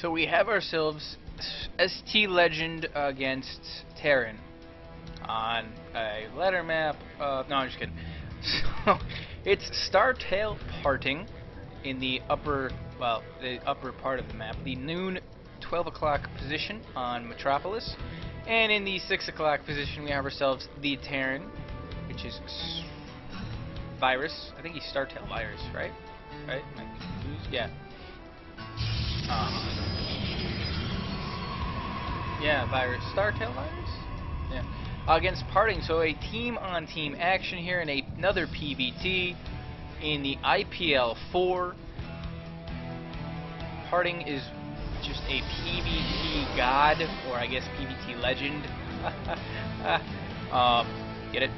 So we have ourselves ST Legend against Terran on a ladder map. No, I'm just kidding. So it's STParting in the upper, the upper part of the map, the noon 12 o'clock position on Metropolis, and in the 6 o'clock position we have ourselves the Terran, which is Virus. I think he's StarTail Virus, right? Right? Am I confused? Yeah. Yeah, Virus. StarTail Virus? Yeah. Against Parting, so a team-on-team action here in another PvT in the IPL4. Parting is just a PvT god, or I guess PvT legend. Get it?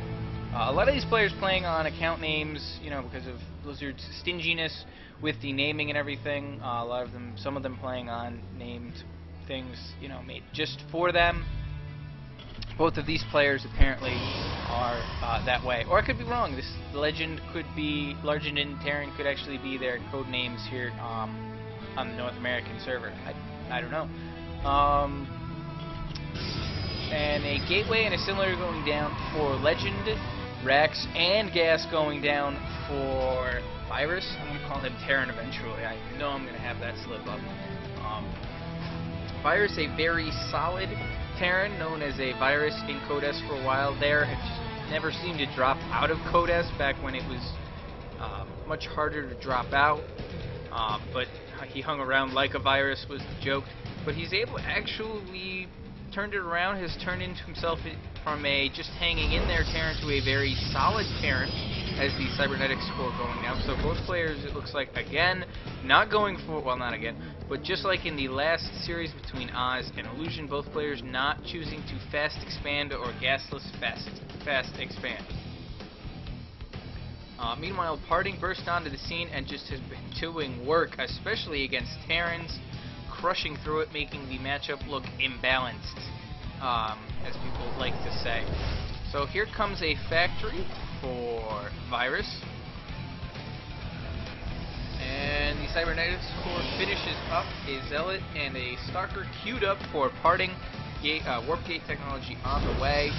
A lot of these players playing on account names, you know, because of Blizzard's stinginess with the naming and everything. A lot of them, some of them playing on named things, you know, made just for them. Both of these players apparently are that way. Or I could be wrong. This Legend could be, Legend and Terran could actually be their code names here on the North American server. I don't know. And a Gateway and a Assimilator going down for Legend, Rax, and Gas going down for Virus. I'm going to call him Terran eventually. I know I'm going to have that slip up. Virus, a very solid Terran, known as a Virus in Code S for a while there. It just never seemed to drop out of Code S back when it was much harder to drop out. But he hung around like a Virus was the joke. But he's able to actually turned it around, has turned into himself from a just hanging in there Terran to a very solid Terran as the cybernetics score going down. So both players, it looks like, again, not going for, well, not again, but just like in the last series between Oz and Illusion, both players not choosing to fast expand or gasless fast expand. Meanwhile, Parting burst onto the scene and just has been doing work, especially against Terrans, crushing through it, making the matchup look imbalanced, as people like to say. So here comes a factory for Virus, and the Cybernetics Core finishes up a Zealot and a Stalker queued up for Parting. Warp Gate technology on the way.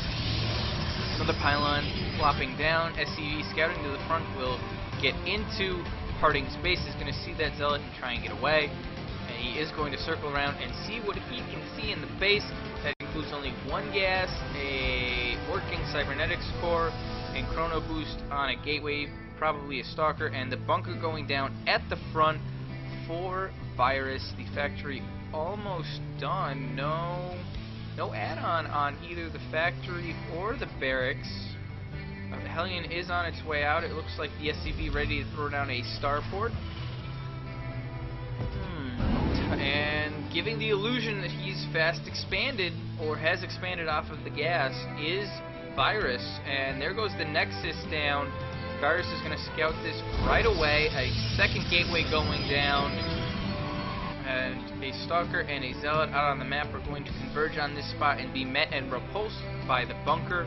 Another pylon flopping down. SCV scouting to the front will get into Parting's base. Is going to see that Zealot and try and get away. And he is going to circle around and see what he can see in the base. That includes only one gas, a working Cybernetics Core, and Chrono Boost on a Gateway, probably a Stalker, and the bunker going down at the front for Virus. The factory almost done. No add-on on either the factory or the barracks. The Hellion is on its way out. It looks like the SCV ready to throw down a starport. And giving the illusion that he's fast expanded, or has expanded off of the gas, is Virus. And there goes the Nexus down. Virus is going to scout this right away. A second Gateway going down. And a Stalker and a Zealot out on the map are going to converge on this spot and be met and repulsed by the bunker.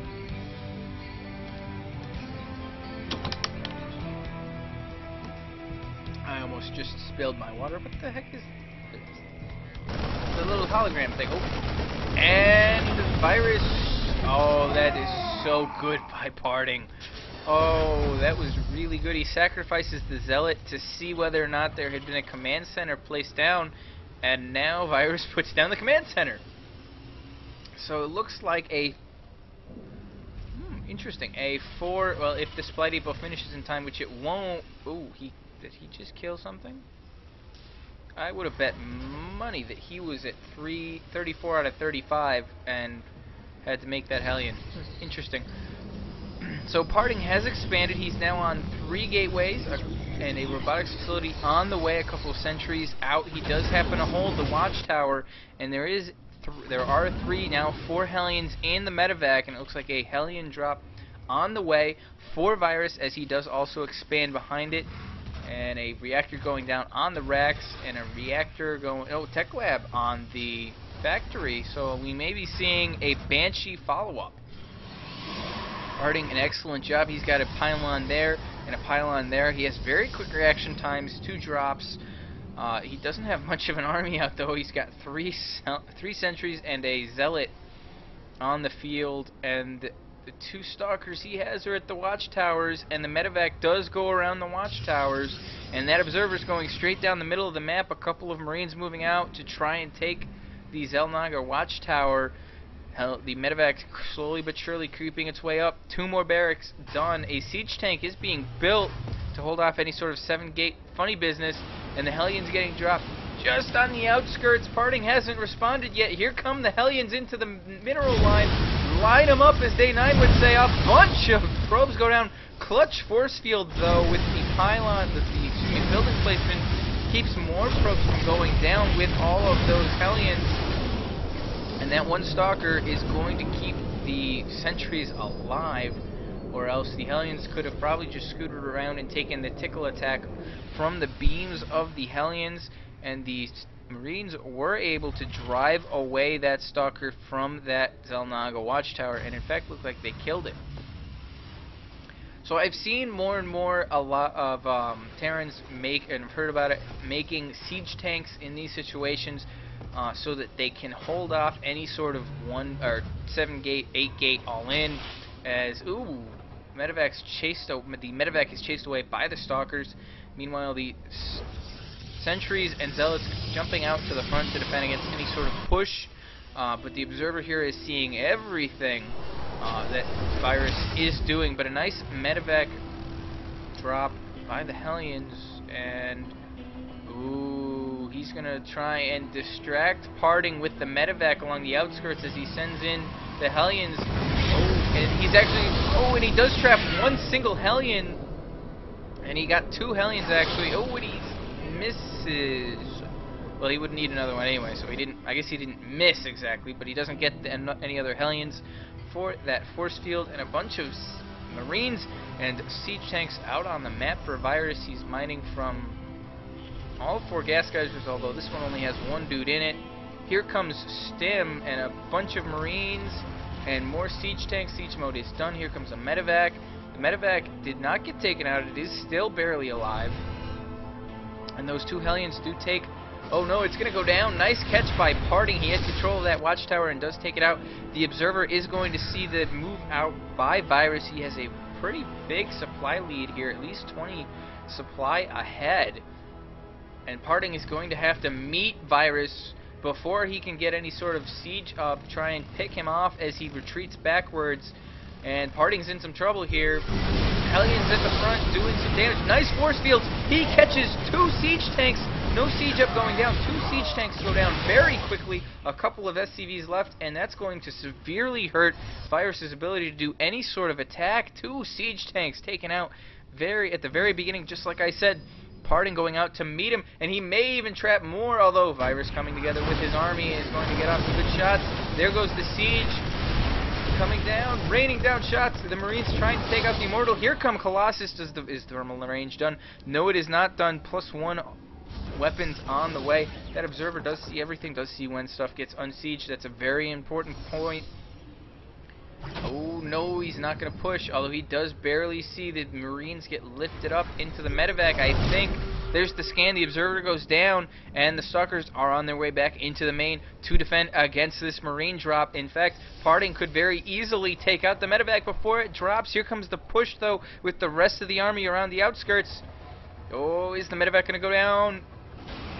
I almost just spilled my water. What the heck is the little hologram thing? Oh. And Virus. Oh, that is so good by Parting. Oh, that was really good. He sacrifices the Zealot to see whether or not there had been a command center placed down, and now Virus puts down the command center. So it looks like a interesting. A 4, well, if the Supply Depot finishes in time, which it won't. Ooh, did he just kill something? I would have bet money that he was at 34 out of 35 and had to make that Hellion. Interesting. So Parting has expanded. He's now on 3 gateways and a robotics facility on the way, a couple of sentries out. He does happen to hold the watchtower, and there are 3, now 4 Hellions in the medevac, and it looks like a Hellion drop on the way for Virus, as he does also expand behind it. And a reactor going down on the racks, and a reactor going, Tech Lab on the factory. So we may be seeing a Banshee follow-up. Parting an excellent job. He's got a pylon there and a pylon there. He has very quick reaction times, 2 drops. He doesn't have much of an army out, though. He's got three sentries and a zealot on the field, and the 2 stalkers he has are at the watchtowers, and the medevac does go around the watchtowers, and that observer's going straight down the middle of the map. A couple of Marines moving out to try and take the Zelnaga watchtower. The medevac slowly but surely creeping its way up. 2 more barracks done. A siege tank is being built to hold off any sort of 7-gate funny business, and the Hellions getting dropped just on the outskirts. Parting hasn't responded yet. Here come the Hellions into the mineral line. Line them up, as Day 9 would say. A bunch of probes go down. Clutch force field, though, with the pylon, the building placement, keeps more probes from going down with all of those Hellions. And that 1 stalker is going to keep the sentries alive, or else the Hellions could have probably just scooted around and taken the tickle attack from the beams of the Hellions, and the Marines were able to drive away that stalker from that Zelnaga watchtower, and in fact looked like they killed it. So I've seen more and more a lot of Terrans make, and I've heard about it, making siege tanks in these situations so that they can hold off any sort of 1 or 7-gate, 8-gate all-in. As the medevac is chased away by the stalkers. Meanwhile, the sentries and zealots jumping out to the front to defend against any sort of push. But the observer here is seeing everything that Virus is doing. But a nice medevac drop by the Hellions, and he's gonna try and distract Parting with the medevac along the outskirts as he sends in the Hellions. And he's actually, and he does trap 1 single Hellion, and he got 2 Hellions actually. And he misses. Well, he would need another one anyway, so he didn't. I guess he didn't miss exactly, but he doesn't get any other Hellions for that force field. And a bunch of Marines and siege tanks out on the map for Virus. He's mining from all 4 gas geysers, although this one only has 1 dude in it. Here comes Stim and a bunch of Marines and more siege tanks. Siege mode is done. Here comes a medevac. The medevac did not get taken out. It is still barely alive. And those 2 Hellions do take... Oh no, it's going to go down. Nice catch by Parting. He has control of that watchtower and does take it out. The observer is going to see the move out by Virus. He has a pretty big supply lead here, at least 20 supply ahead. And Parting is going to have to meet Virus before he can get any sort of siege up, try and pick him off as he retreats backwards. And Parting's in some trouble here. Hellions at the front doing some damage. Nice force fields. He catches 2 siege tanks. No siege up going down. 2 siege tanks go down very quickly. A couple of SCVs left, and that's going to severely hurt Virus's ability to do any sort of attack. 2 siege tanks taken out at the very beginning, just like I said. Parting going out to meet him, and he may even trap more, although Virus coming together with his army is going to get off some good shots. There goes the siege coming down, raining down shots. The Marines trying to take out the Immortal. Here come Colossus. Is thermal range done? No, it is not done. +1 weapons on the way. That observer does see everything, does see when stuff gets unsieged. That's a very important point. Oh no, he's not going to push, although he does barely see the Marines get lifted up into the medevac, I think. There's the scan. The observer goes down, and the stalkers are on their way back into the main to defend against this Marine drop. In fact, Parting could very easily take out the medevac before it drops. Here comes the push, though, with the rest of the army around the outskirts. Oh, is the medevac going to go down?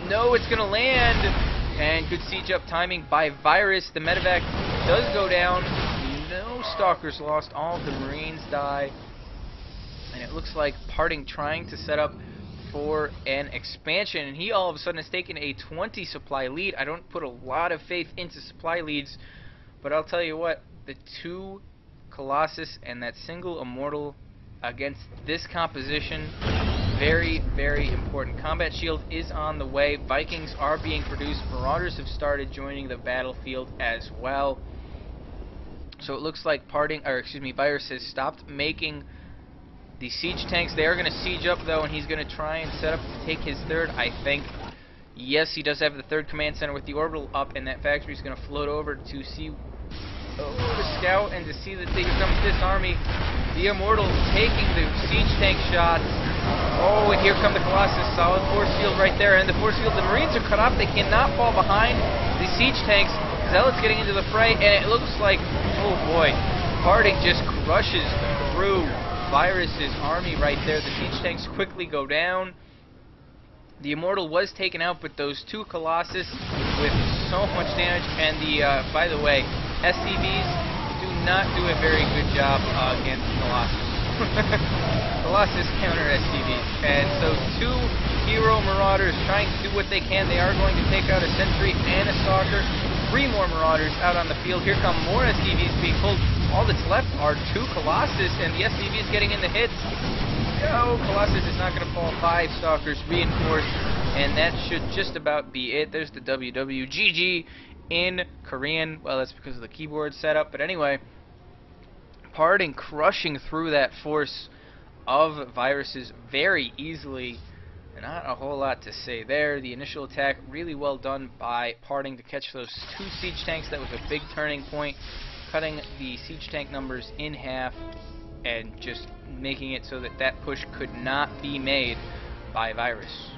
No, it's going to land. And good siege up timing by Virus. The medevac does go down. No stalkers lost. All of the Marines die. And it looks like Parting trying to set up for an expansion. And he all of a sudden has taken a 20 supply lead. I don't put a lot of faith into supply leads. But I'll tell you what. The 2 Colossus and that single Immortal against this composition. Very, very important. Combat shield is on the way. Vikings are being produced. Marauders have started joining the battlefield as well. So it looks like Virus has stopped making the siege tanks. They are going to siege up, though, and he's going to try and set up to take his 3rd, I think. Yes, he does have the 3rd command center with the orbital up, and that factory is going to float over to see the scout and to see that here comes this army. The Immortal taking the siege tank shots. Oh, and here come the Colossus. Solid force field right there. And the force field, the Marines are cut off. They cannot fall behind the siege tanks. Zealots getting into the fray, and it looks like, oh boy, Parting just crushes through Virus's army right there. The siege tanks quickly go down. The Immortal was taken out, but those two Colossus with so much damage. And the, by the way, STVs do not do a very good job against Colossus. Colossus counter STVs. And so two hero Marauders trying to do what they can. They are going to take out a Sentry and a Stalker. 3 more Marauders out on the field. Here come more STVs being pulled. All that's left are 2 Colossus, and the STVs getting in the hits. No, Colossus is not going to fall. 5 Stalkers reinforced, and that should just about be it. There's the WWGG in Korean. Well, that's because of the keyboard setup, but anyway, Parting crushing through that force of Viruses very easily. Not a whole lot to say there. The initial attack really well done by Parting to catch those 2 siege tanks. That was a big turning point, cutting the siege tank numbers in half and just making it so that that push could not be made by Virus.